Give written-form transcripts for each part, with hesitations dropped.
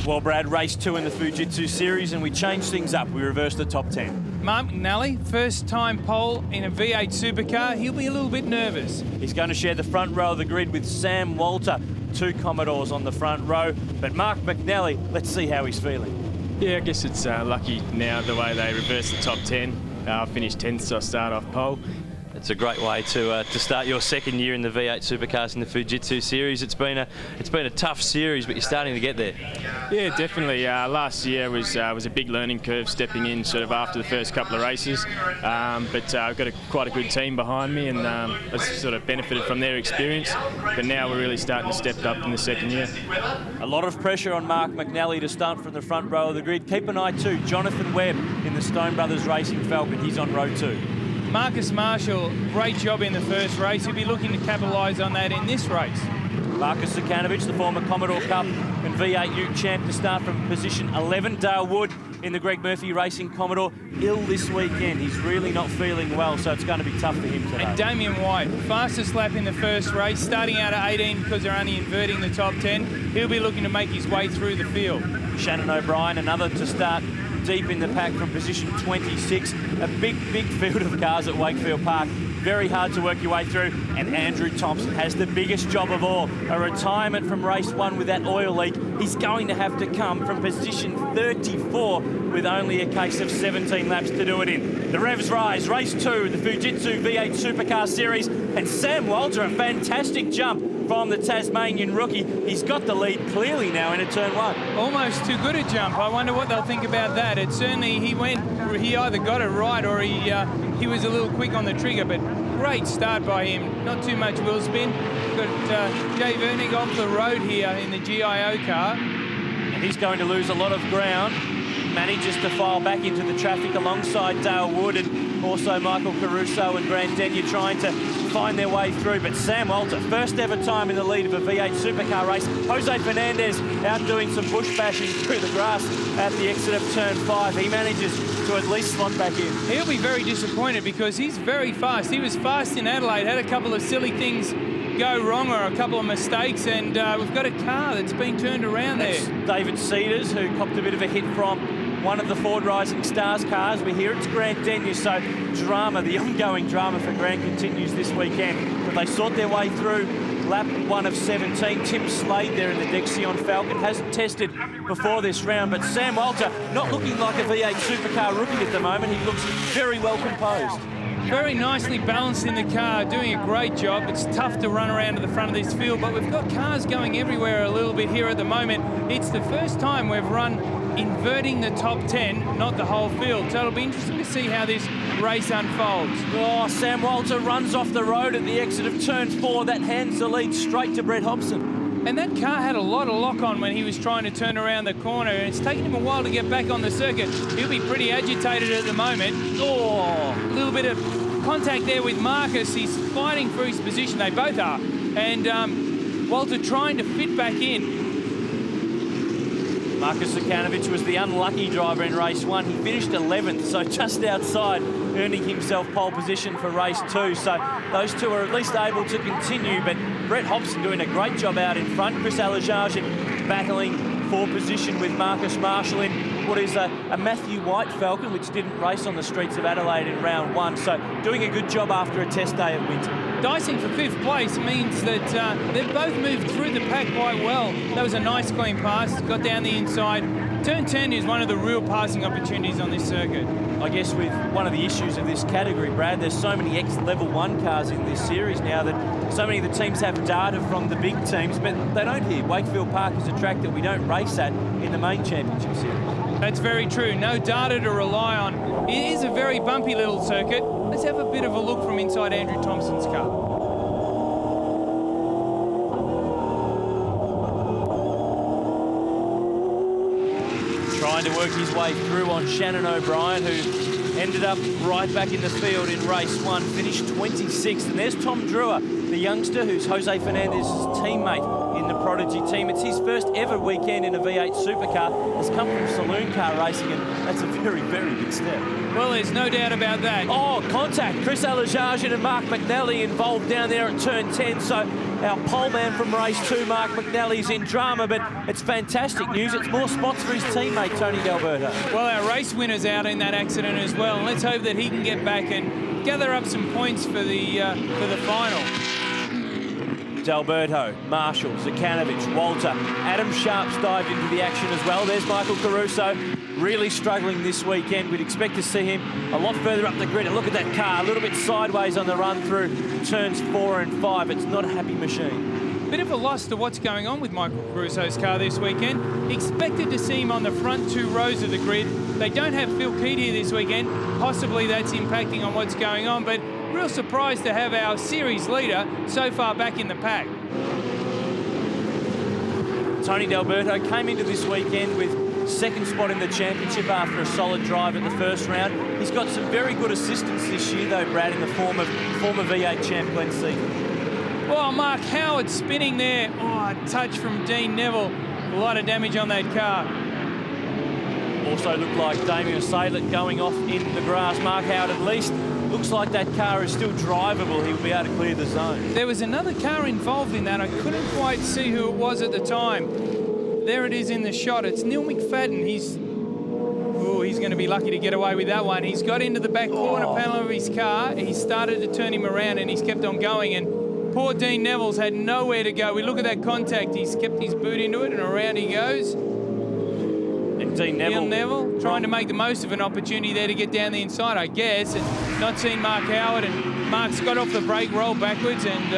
Well, Brad, race 2 in the Fujitsu series, and we changed things up. We reversed the top 10. Mark McNally, first time pole in a V8 supercar. He'll be a little bit nervous. He's going to share the front row of the grid with Sam Walter, 2 Commodores on the front row. But Mark McNally, let's see how he's feeling. Yeah, I guess it's lucky now the way they reversed the top 10. I finished 10th, so I start off pole. It's a great way to start your second year in the V8 Supercars in the Fujitsu series. It's been a tough series, but you're starting to get there. Yeah, definitely. Last year was a big learning curve stepping in sort of after the first couple of races. But I've got quite a good team behind me, and I've sort of benefited from their experience. But now we're really starting to step up in the second year. A lot of pressure on Mark McNally to start from the front row of the grid. Keep an eye too, Jonathan Webb in the Stone Brothers Racing Falcon. He's on row 2. Marcus Marshall, great job in the first race. He'll be looking to capitalise on that in this race. Marcus Sukanovic, the former Commodore Cup and V8 Ute champ, to start from position 11. Dale Wood in the Greg Murphy Racing Commodore, ill this weekend. He's really not feeling well, so it's going to be tough for him today. And Damien White, fastest lap in the first race, starting out at 18 because they're only inverting the top 10. He'll be looking to make his way through the field. Shannon O'Brien, another to start deep in the pack from position 26. A big field of cars at Wakefield Park. Very hard to work your way through. And Andrew Thompson has the biggest job of all. A retirement from race 1 with that oil leak. He's going to have to come from position 34 with only a case of 17 laps to do it in. The revs rise. Race 2, the Fujitsu V8 Supercar Series. And Sam Walter, a fantastic jump from the Tasmanian rookie. He's got the lead clearly now into turn 1. Almost too good a jump. I wonder what they'll think about that. It certainly, he either got it right or he was a little quick on the trigger, but great start by him. Not too much wheel spin. Got Jay Vernig off the road here in the GIO car. And he's going to lose a lot of ground. Manages to file back into the traffic alongside Dale Wood and also Michael Caruso and Grant Denyer trying to find their way through. But Sam Walter, first ever time in the lead of a V8 supercar race. Jose Fernandez out doing some bush bashing through the grass at the exit of turn 5. He manages to at least slot back in. He'll be very disappointed because he's very fast. He was fast in Adelaide, had a couple of silly things go wrong or a couple of mistakes, and we've got a car that's been turned around there. David Cedars, who copped a bit of a hit from one of the Ford Rising Stars cars. We hear it's Grant Denyer, so drama, the ongoing drama for Grant continues this weekend. But they sort their way through lap 1 of 17. Tim Slade there in the Dexion Falcon hasn't tested before this round, but Sam Walter not looking like a V8 supercar rookie at the moment. He looks very well composed. Very nicely balanced in the car, doing a great job. It's tough to run around to the front of this field, but we've got cars going everywhere a little bit here at the moment. It's the first time we've run inverting the top 10, not the whole field. So it'll be interesting to see how this race unfolds. Oh, Sam Walter runs off the road at the exit of turn 4. That hands the lead straight to Brett Hobson. And that car had a lot of lock on when he was trying to turn around the corner, and it's taken him a while to get back on the circuit. He'll be pretty agitated at the moment. Oh, a little bit of contact there with Marcus. He's fighting for his position. They both are. And Walter trying to fit back in. Marcus Sukanovic was the unlucky driver in race 1. He finished 11th, so just outside, earning himself pole position for race 2. So those two are at least able to continue, but Brett Hobson doing a great job out in front. Chris Alajarjan battling for position with Marcus Marshall in what is a Matthew White Falcon, which didn't race on the streets of Adelaide in round 1. So doing a good job after a test day at Winton. Dicing for 5th place means that they've both moved through the pack quite well. That was a nice clean pass, got down the inside. Turn 10 is one of the real passing opportunities on this circuit. I guess with one of the issues of this category, Brad, there's so many ex-level 1 cars in this series now that so many of the teams have data from the big teams, but they don't here. Wakefield Park is a track that we don't race at in the main championship series. That's very true. No data to rely on. It is a very bumpy little circuit. Let's have a bit of a look from inside Andrew Thompson's car. Trying to work his way through on Shannon O'Brien, who ended up right back in the field in race 1, finished 26th. And there's Tom Drewer, the youngster who's Jose Fernandez's teammate in the Prodigy team. It's his first ever weekend in a V8 supercar. Has come from saloon car racing, and that's a very, very big step. Well, there's no doubt about that. Oh, contact. Chris Alajarjan and Mark McNally involved down there at turn 10. So our pole man from race 2, Mark McNally's in drama, but it's fantastic news. It's more spots for his teammate, Tony D'Alberto. Well, our race winner's out in that accident as well, and let's hope that he can get back and gather up some points for the final. D'Alberto, Marshall, Zakanovic, Walter, Adam Sharp's dived into the action as well. There's Michael Caruso, really struggling this weekend. We'd expect to see him a lot further up the grid. And look at that car, a little bit sideways on the run through turns 4 and 5. It's not a happy machine. Bit of a loss to what's going on with Michael Caruso's car this weekend. Expected to see him on the front 2 rows of the grid. They don't have Phil Keed here this weekend. Possibly that's impacting on what's going on, but real surprised to have our series leader so far back in the pack. Tony D'Alberto came into this weekend with second spot in the championship after a solid drive in the first round. He's got some very good assistance this year though, Brad, in the form of former V8 champ Glenn Seaton. Well, Mark Howard spinning there. Oh, a touch from Dean Neville. A lot of damage on that car. Also looked like Damien Saylett going off in the grass. Mark Howard at least looks like that car is still drivable. He'll be able to clear the zone. There was another car involved in that. I couldn't quite see who it was at the time. There it is in the shot. It's Neil McFadden. He's going to be lucky to get away with that one. He's got into the back corner panel of his car. He started to turn him around and he's kept on going. And poor Dean Neville's had nowhere to go. We look at that contact. He's kept his boot into it and around he goes. And Dean Neville trying to make the most of an opportunity there to get down the inside, I guess, and not seen Mark Howard. And Mark's got off the brake, rolled backwards, and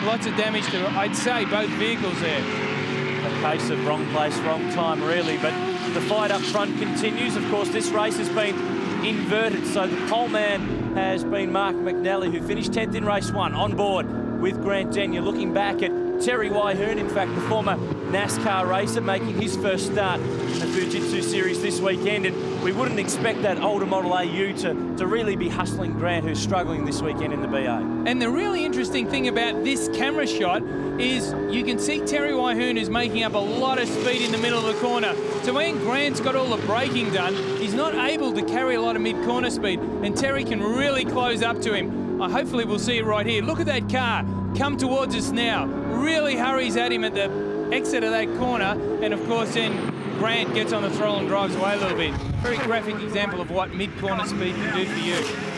lots of damage to, I'd say, both vehicles there. A case of wrong place, wrong time, really. But the fight up front continues. Of course, this race has been inverted. So the pole man has been Mark McNally, who finished 10th in race 1 on board with Grant Denyer. Looking back at Terry Wyhern, in fact, the former NASCAR racer, making his first start in the Fujitsu series this weekend. And we wouldn't expect that older model AU to really be hustling Grant, who's struggling this weekend in the BA. And the really interesting thing about this camera shot is you can see Terry Wyhern is making up a lot of speed in the middle of the corner. So when Grant's got all the braking done, he's not able to carry a lot of mid-corner speed, and Terry can really close up to him. Hopefully we'll see it right here. Look at that car come towards us now. Really hurries at him at the exit of that corner, and of course then Grant gets on the throttle and drives away a little bit. Very graphic example of what mid-corner speed can do for you.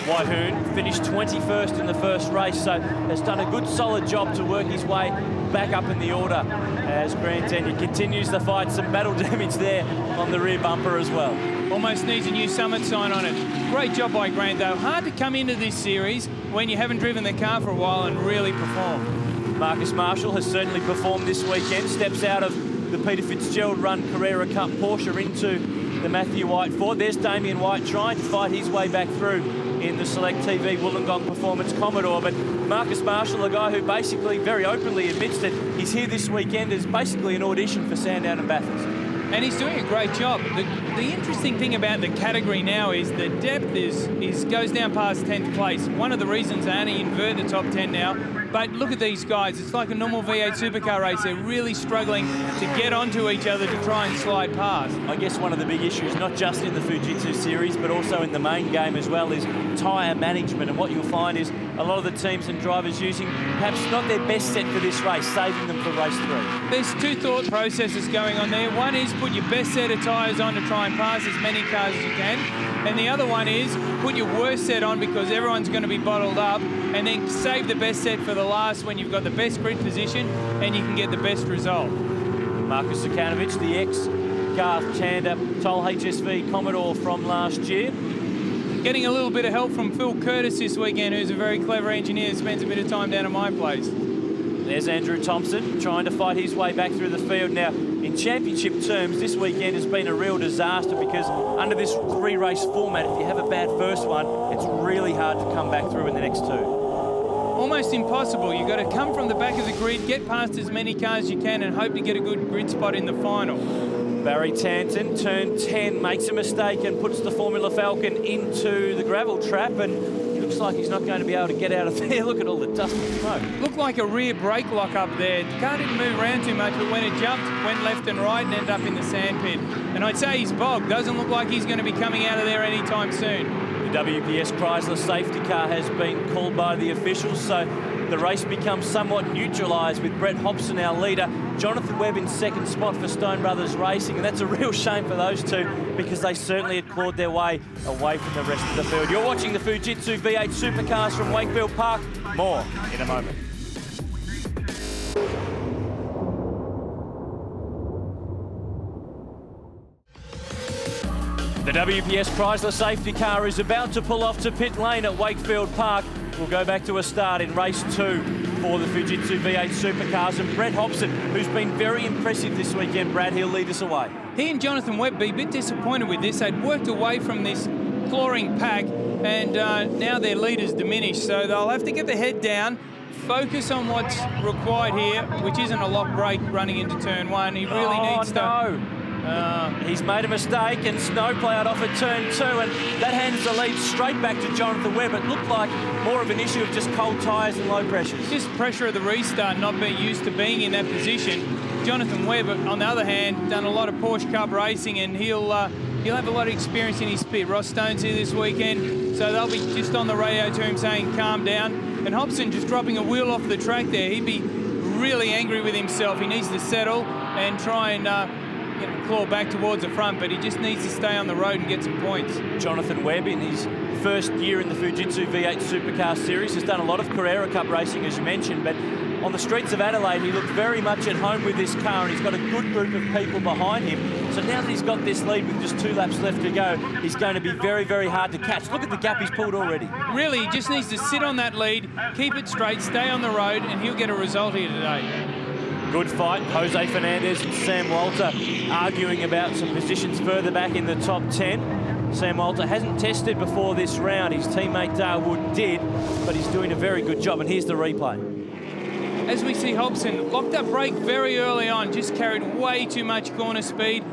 Wyhern finished 21st in the first race, so has done a good solid job to work his way back up in the order as Grant Denyer continues the fight. Some battle damage there on the rear bumper as well. Almost needs a new Summit sign on it. Great job by Grant though. Hard to come into this series when you haven't driven the car for a while and really perform. Marcus Marshall has certainly performed this weekend. Steps out of the Peter Fitzgerald run Carrera Cup Porsche into the Matthew White Ford. There's Damien White trying to fight his way back through in the Select TV Wollongong Performance Commodore. But Marcus Marshall, a guy who basically very openly admits that he's here this weekend as basically an audition for Sandown and Bathurst. And he's doing a great job. The interesting thing about the category now is the depth goes down past 10th place. One of the reasons they only invert the top 10 now. But look at these guys. It's like a normal V8 supercar race. They're really struggling to get onto each other to try and slide past. I guess one of the big issues, not just in the Fujitsu series, but also in the main game as well, is tyre management. And what you'll find is a lot of the teams and drivers using perhaps not their best set for this race, saving them for race 3. There's two thought processes going on there. One is put your best set of tyres on to try and pass as many cars as you can. And the other one is put your worst set on because everyone's going to be bottled up, and then save the best set for the last when you've got the best grid position and you can get the best result. Marcus Zakanovic, the ex-Garth Tander Toll HSV Commodore from last year. Getting a little bit of help from Phil Curtis this weekend, who's a very clever engineer, spends a bit of time down at my place. There's Andrew Thompson trying to fight his way back through the field. Now, in championship terms, this weekend has been a real disaster because under this 3-race format, if you have a bad first one, it's really hard to come back through in the next 2. Almost impossible. You've got to come from the back of the grid, get past as many cars as you can and hope to get a good grid spot in the final. Barry Tanton, turn 10, makes a mistake and puts the Formula Falcon into the gravel trap, and he looks like he's not going to be able to get out of there. Look at all the dust and smoke. Looked like a rear brake lock up there. The car didn't move around too much, but when it jumped, went left and right and ended up in the sand pit. And I'd say he's bogged. Doesn't look like he's going to be coming out of there anytime soon. The WPS Chrysler safety car has been called by the officials, so the race becomes somewhat neutralised with Brett Hobson, our leader. Jonathan Webb in second spot for Stone Brothers Racing, and that's a real shame for those two because they certainly had clawed their way away from the rest of the field. You're watching the Fujitsu V8 Supercars from Wakefield Park. More in a moment. The WPS Chrysler safety car is about to pull off to pit lane at Wakefield Park. We'll go back to a start in race 2 for the Fujitsu V8 Supercars, and Brett Hobson, who's been very impressive this weekend. Brad, he'll lead us away. He and Jonathan Webb be a bit disappointed with this. They'd worked away from this clawing pack, and now their leader's diminished, so they'll have to get the head down, focus on what's required here, which isn't a lock brake running into turn 1. He really needs to... He's made a mistake and snowplowed off at turn 2, and that hands the lead straight back to Jonathan Webb. It looked like more of an issue of just cold tyres and low pressures. Just pressure of the restart, not being used to being in that position. Jonathan Webb, on the other hand, done a lot of Porsche Cup racing, and he'll have a lot of experience in his pit. Ross Stone's here this weekend, so they'll be just on the radio to him saying, calm down. And Hobson just dropping a wheel off the track there. He'd be really angry with himself. He needs to settle and try and claw back towards the front, but he just needs to stay on the road and get some points. Jonathan Webb, in his first year in the Fujitsu V8 Supercar Series, has done a lot of Carrera Cup racing, as you mentioned, but on the streets of Adelaide, he looked very much at home with this car, and he's got a good group of people behind him. So now that he's got this lead with just 2 laps left to go, he's going to be very, very hard to catch. Look at the gap he's pulled already. Really, he just needs to sit on that lead, keep it straight, stay on the road, and he'll get a result here today. Good fight. Jose Fernandez and Sam Walter arguing about some positions further back in the top 10. Sam Walter hasn't tested before this round. His teammate Dale Wood did, but he's doing a very good job, and here's the replay. As we see Hobson, locked up brake very early on, just carried way too much corner speed.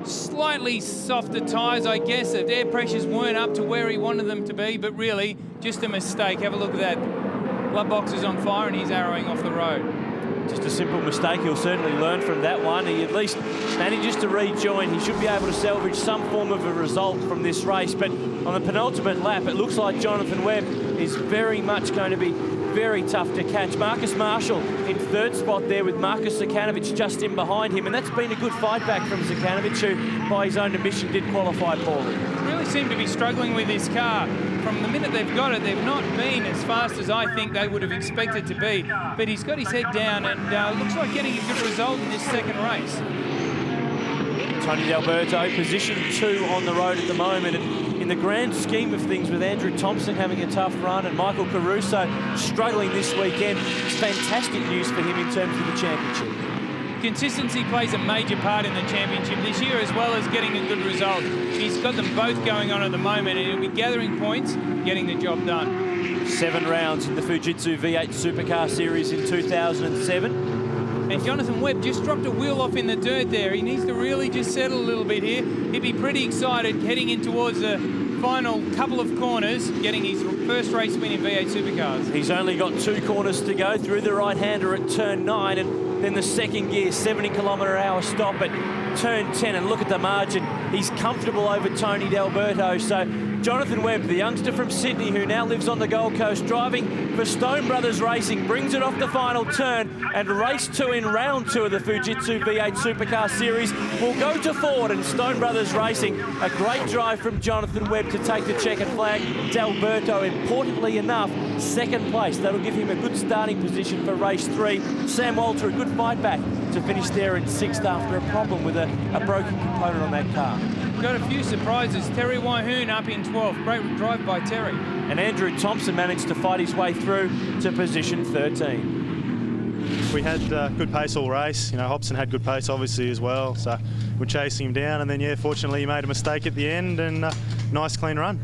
Slightly softer tyres, I guess. The air pressures weren't up to where he wanted them to be, but really, just a mistake. Have a look at that. Glove box is on fire, and he's arrowing off the road. Just a simple mistake. He'll certainly learn from that one. He at least manages to rejoin. He should be able to salvage some form of a result from this race. But on the penultimate lap, it looks like Jonathan Webb is very much going to be very tough to catch. Marcus Marshall in third spot there with Marcus Zekanovic just in behind him. And that's been a good fight back from Zekanovic, who, by his own admission, did qualify poorly. Really seem to be struggling with this car. From the minute they've got it, they've not been as fast as I think they would have expected to be. But he's got his head down and looks like getting a good result in this second race. Tony D'Alberto, position 2 on the road at the moment. And in the grand scheme of things, with Andrew Thompson having a tough run and Michael Caruso struggling this weekend, it's fantastic news for him in terms of the championship. Consistency plays a major part in the championship this year, as well as getting a good result. He's got them both going on at the moment, and he'll be gathering points, getting the job done. 7 rounds in the Fujitsu V8 Supercar Series in 2007. And Jonathan Webb just dropped a wheel off in the dirt there. He needs to really just settle a little bit here. He'd be pretty excited heading in towards the final couple of corners, getting his first race win in V8 Supercars. He's only got 2 corners to go through the right-hander at turn 9, and then the second gear 70km/h stop at turn 10, and look at the margin. He's comfortable over Tony D'Alberto. So Jonathan Webb, the youngster from Sydney who now lives on the Gold Coast, driving for Stone Brothers Racing, brings it off the final turn, and race 2 in round 2 of the Fujitsu V8 Supercar Series will go to Ford and Stone Brothers Racing. A great drive from Jonathan Webb to take the checkered flag. D'Alberto, importantly enough, second place. That'll give him a good starting position for race 3. Sam Walter, a good fight back to finish there in 6th after a problem with a broken component on that car. Got a few surprises. Terry Wyhoon up in 12th. Great drive by Terry. And Andrew Thompson managed to fight his way through to position 13. We had good pace all race. You know, Hobson had good pace obviously as well. So we're chasing him down, and then yeah, fortunately he made a mistake at the end, and nice clean run.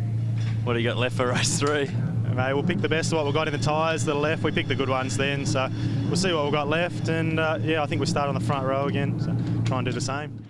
What do you got left for race 3? Mate, we'll pick the best of what we've got in the tyres that are left. We picked the good ones then, so we'll see what we've got left. And yeah, I think we'll start on the front row again, so try and do the same.